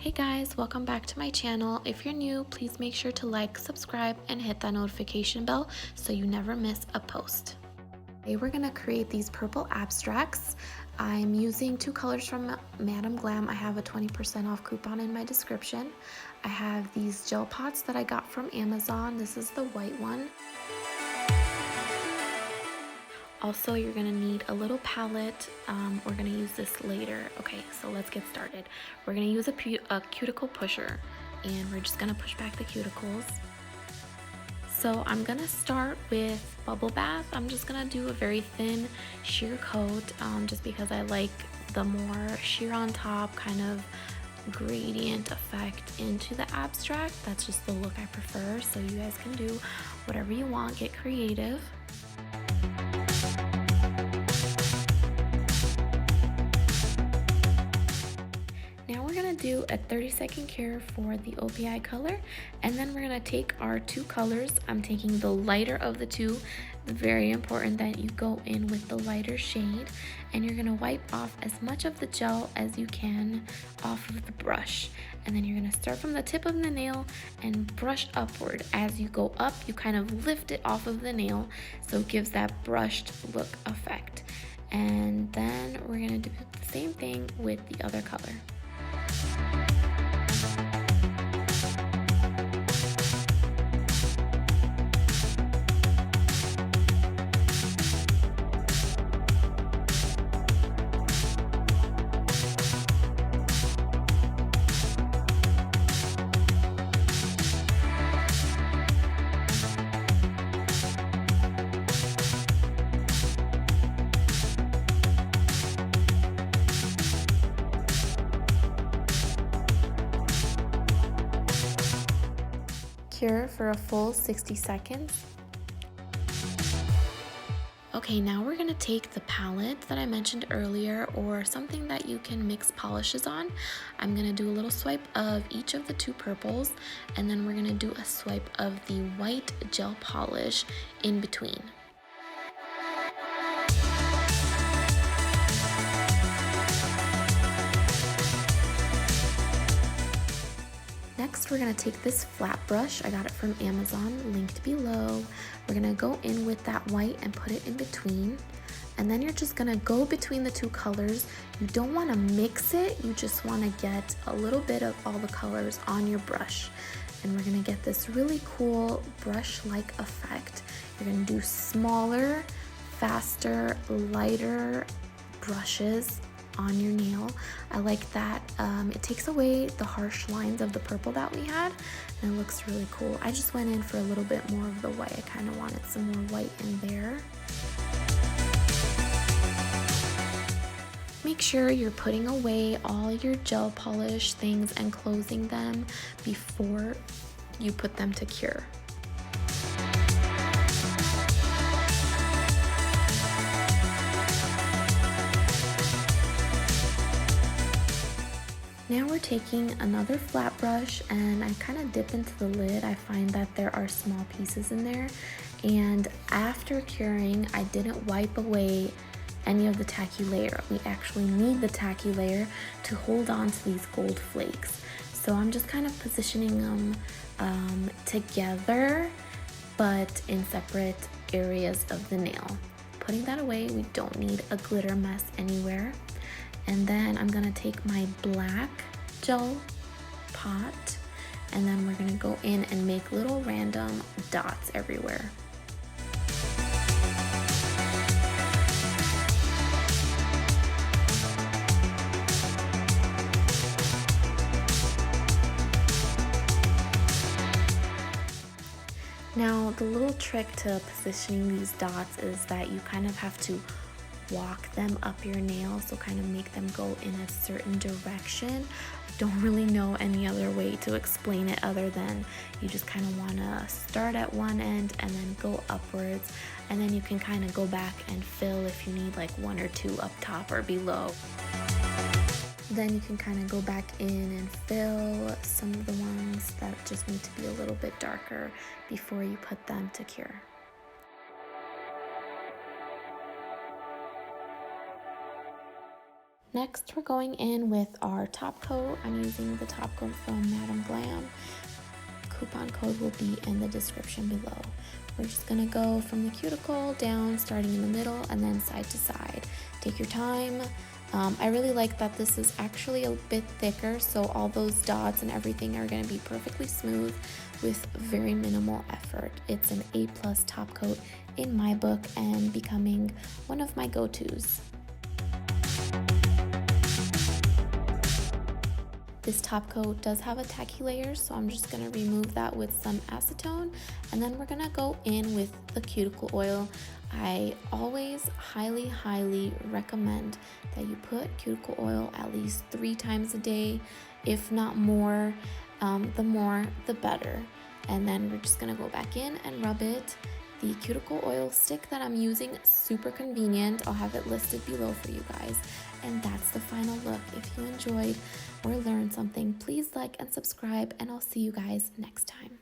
Hey guys, welcome back to my channel. If you're new, please make sure to like, subscribe, and hit that notification bell so you never miss a post. Today we're gonna create these purple abstracts. I'm using two colors from MadamGlam. I have a 20% off coupon in my description. I have these gel pots that I got from Amazon. This is the white one. Also, you're gonna need a little palette. We're gonna use this later. Okay, so let's get started. We're gonna use a cuticle pusher, and we're just gonna push back the cuticles. So I'm gonna start with bubble bath. I'm just gonna do a very thin sheer coat, just because I like the more sheer on top kind of gradient effect into the abstract. That's just the look I prefer, so you guys can do whatever you want, get creative. Now we're gonna do a 30-second cure for the OPI color, and then we're gonna take our two colors. I'm taking the lighter of the two. It's very important that you go in with the lighter shade, and you're gonna wipe off as much of the gel as you can off of the brush. And then you're gonna start from the tip of the nail and brush upward. As you go up, you kind of lift it off of the nail, so it gives that brushed look effect. And then we're gonna do the same thing with the other color. Cure for a full 60 seconds. Okay, now we're gonna take the palette that I mentioned earlier, or something that you can mix polishes on. I'm gonna do a little swipe of each of the two purples, and then we're gonna do a swipe of the white gel polish in between. Next, we're gonna take this flat brush. I got it from Amazon, linked below. We're gonna go in with that white and put it in between. And then you're just gonna go between the two colors. You don't wanna mix it, you just wanna get a little bit of all the colors on your brush. And we're gonna get this really cool brush-like effect. You're gonna do smaller, faster, lighter brushes on your nail. I like that. It takes away the harsh lines of the purple that we had, and it looks really cool. I just went in for a little bit more of the white. I kind of wanted some more white in there. Make sure you're putting away all your gel polish things and closing them before you put them to cure. Now we're taking another flat brush, and I kind of dip into the lid. I find that there are small pieces in there, and after curing, I didn't wipe away any of the tacky layer. We actually need the tacky layer to hold on to these gold flakes. So I'm just kind of positioning them together, but in separate areas of the nail. Putting that away, we don't need a glitter mess anywhere. And then I'm gonna take my black gel pot, and then we're gonna go in and make little random dots everywhere. Now, the little trick to positioning these dots is that you kind of have to walk them up your nail, so kind of make them go in a certain direction. I don't really know any other way to explain it other than you just kind of want to start at one end and then go upwards, and then you can kind of go back and fill if you need like one or two up top or below. Then you can kind of go back in and fill some of the ones that just need to be a little bit darker before you put them to cure. Next, we're going in with our top coat. I'm using the top coat from MadamGlam. Coupon code will be in the description below. We're just gonna go from the cuticle down, starting in the middle and then side to side. Take your time. I really like that this is actually a bit thicker, so all those dots and everything are gonna be perfectly smooth with very minimal effort. It's an A+ top coat in my book and becoming one of my go-tos. This top coat does have a tacky layer, so I'm just going to remove that with some acetone, and then we're going to go in with the cuticle oil. I always highly recommend that you put cuticle oil at least 3 times a day, if not more. The more, the better. And then we're just going to go back in and rub it. The cuticle oil stick that I'm using, super convenient. I'll have it listed below for you guys. And that's the final look. If you enjoyed or learned something, please like and subscribe, and I'll see you guys next time.